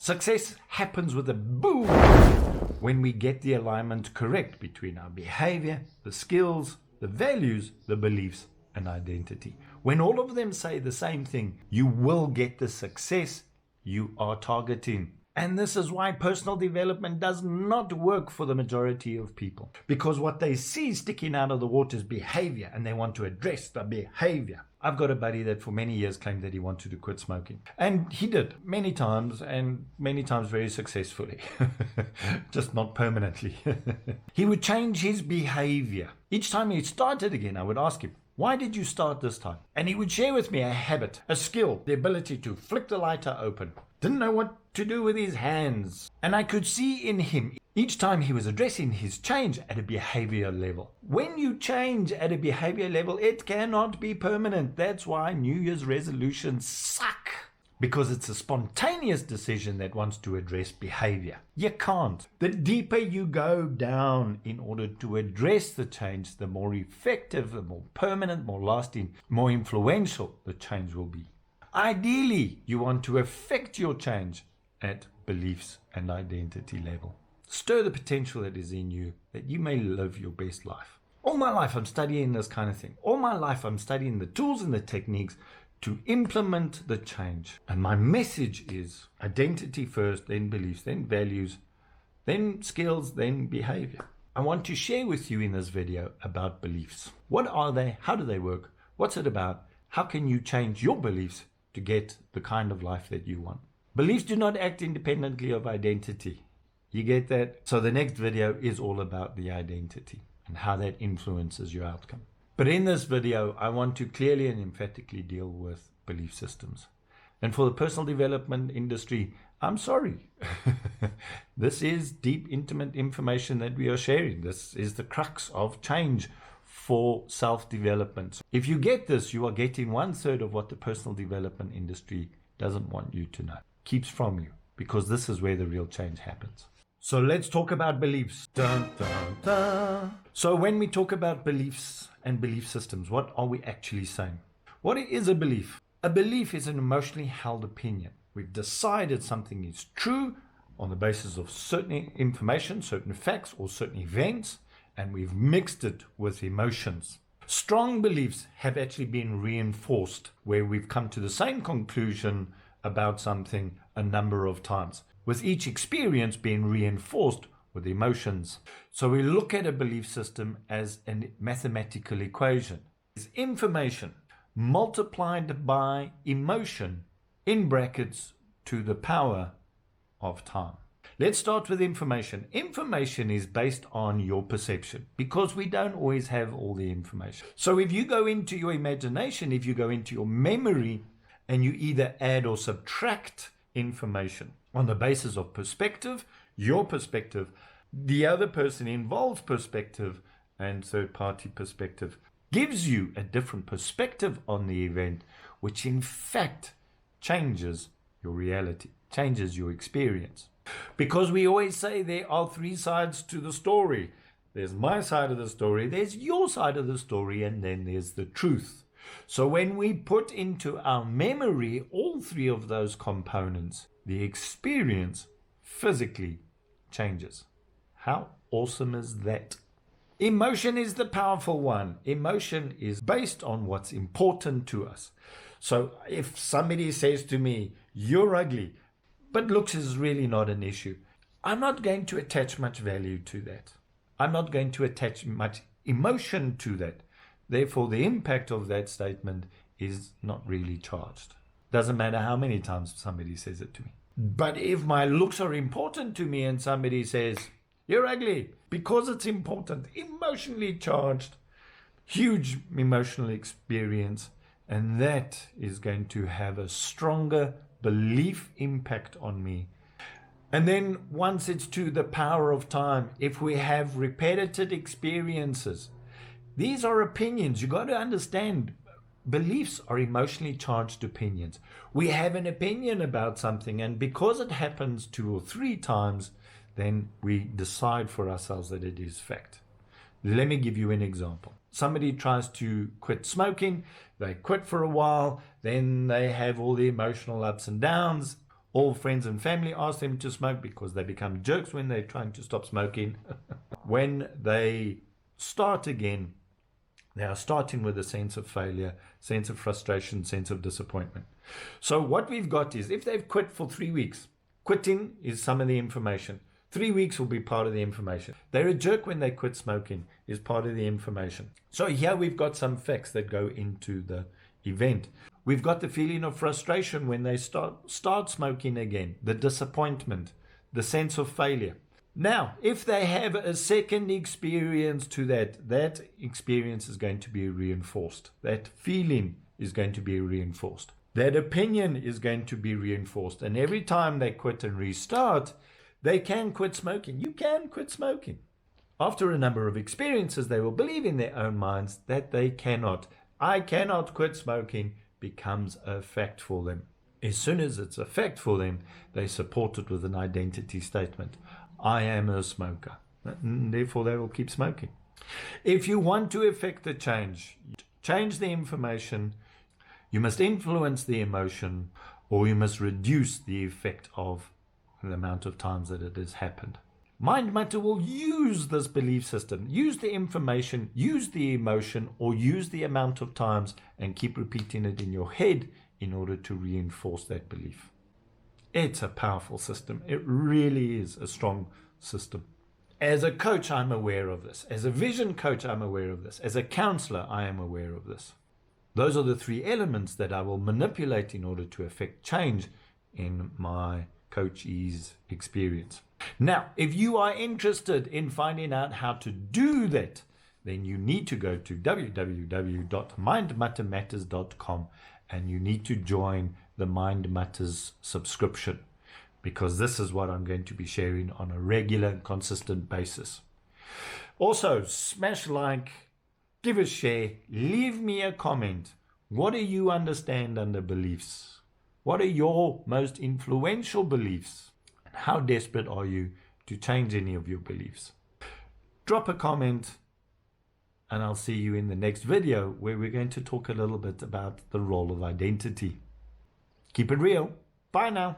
Success happens with a boom when we get the alignment correct between our behavior, the skills, the values, the beliefs, and identity. When all of them say the same thing, you will get the success you are targeting. And this is why personal development does not work for the majority of people. Because what they see sticking out of the water is behavior, and they want to address the behavior. I've got a buddy that for many years claimed that he wanted to quit smoking. And he did many times, and many times very successfully. Just not permanently. He would change his behavior. Each time he started again, I would ask him, why did you start this time? And he would share with me a habit, a skill, the ability to flick the lighter open. Didn't know what to do with his hands. And I could see in him, each time he was addressing his change at a behavior level. When you change at a behavior level, it cannot be permanent. That's why New Year's resolutions suck. Because it's a spontaneous decision that wants to address behavior. You can't. The deeper you go down in order to address the change, the more effective, the more permanent, more lasting, more influential the change will be. Ideally, you want to affect your change at beliefs and identity level. Stir the potential that is in you, that you may live your best life. All my life I'm studying this kind of thing. All my life I'm studying the tools and the techniques to implement the change. And my message is identity first, then beliefs, then values, then skills, then behavior. I want to share with you in this video about beliefs. What are they? How do they work? What's it about? How can you change your beliefs to get the kind of life that you want? Beliefs do not act independently of identity. You get that? So the next video is all about the identity and how that influences your outcome. But in this video, I want to clearly and emphatically deal with belief systems. And for the personal development industry, I'm sorry. This is deep, intimate information that we are sharing. This is the crux of change for self-development. If you get this, you are getting 1/3 of what the personal development industry doesn't want you to know, keeps from you, because this is where the real change happens. So let's talk about beliefs. Dun, dun, dun. So when we talk about beliefs and belief systems, what are we actually saying? What is a belief? A belief is an emotionally held opinion. We've decided something is true on the basis of certain information, certain facts, or certain events, and we've mixed it with emotions. Strong beliefs have actually been reinforced, where we've come to the same conclusion about something a number of times, with each experience being reinforced with emotions. So we look at a belief system as a mathematical equation. It's information multiplied by emotion in brackets to the power of time. Let's start with information. Information is based on your perception, because we don't always have all the information. So if you go into your imagination, if you go into your memory, and you either add or subtract information on the basis of perspective, your perspective, the other person involved's perspective, and third-party perspective, gives you a different perspective on the event, which in fact changes your reality, changes your experience. Because we always say there are 3 sides to the story. There's my side of the story, there's your side of the story, and then there's the truth. So when we put into our memory all 3 of those components, the experience physically changes. How awesome is that? Emotion is the powerful one. Emotion is based on what's important to us. So if somebody says to me, you're ugly, but looks is really not an issue, I'm not going to attach much value to that. I'm not going to attach much emotion to that. Therefore, the impact of that statement is not really charged. Doesn't matter how many times somebody says it to me. But if my looks are important to me and somebody says, you're ugly, because it's important, emotionally charged, huge emotional experience, and that is going to have a stronger belief impact on me. And then once it's to the power of time, if we have repetitive experiences, these are opinions. You got to understand, beliefs are emotionally charged opinions. We have an opinion about something, and because it happens 2 or 3 times, then we decide for ourselves that it is fact. Let me give you an example. Somebody tries to quit smoking, they quit for a while, then they have all the emotional ups and downs. All friends and family ask them to smoke because they become jerks when they're trying to stop smoking. When they start again, they are starting with a sense of failure, sense of frustration, sense of disappointment. So what we've got is, if they've quit for 3 weeks, quitting is some of the information. 3 weeks will be part of the information. They're a jerk when they quit smoking is part of the information. So here we've got some facts that go into the event. We've got the feeling of frustration when they start smoking again, the disappointment, the sense of failure. Now, if they have a second experience to that experience is going to be reinforced. That feeling is going to be reinforced. That opinion is going to be reinforced. And every time they quit and restart, they can quit smoking. You can quit smoking. After a number of experiences, they will believe in their own minds that they cannot. I cannot quit smoking becomes a fact for them. As soon as it's a fact for them, they support it with an identity statement. I am a smoker. And therefore, they will keep smoking. If you want to effect the change the information, you must influence the emotion, or you must reduce the effect of the amount of times that it has happened. Mind Mutter will use this belief system, use the information, use the emotion, or use the amount of times and keep repeating it in your head in order to reinforce that belief. It's a powerful system. It really is a strong system. As a coach, I'm aware of this. As a vision coach, I'm aware of this. As a counselor, I am aware of this. Those are the 3 elements that I will manipulate in order to effect change in my coachee's experience. Now, if you are interested in finding out how to do that, then you need to go to www.mindmuttermatters.com and you need to join the Mind Mutters subscription, because this is what I'm going to be sharing on a regular and consistent basis. Also, smash like, give a share, leave me a comment. What do you understand under beliefs? What are your most influential beliefs? And how desperate are you to change any of your beliefs? Drop a comment and I'll see you in the next video where we're going to talk a little bit about the role of identity. Keep it real. Bye now.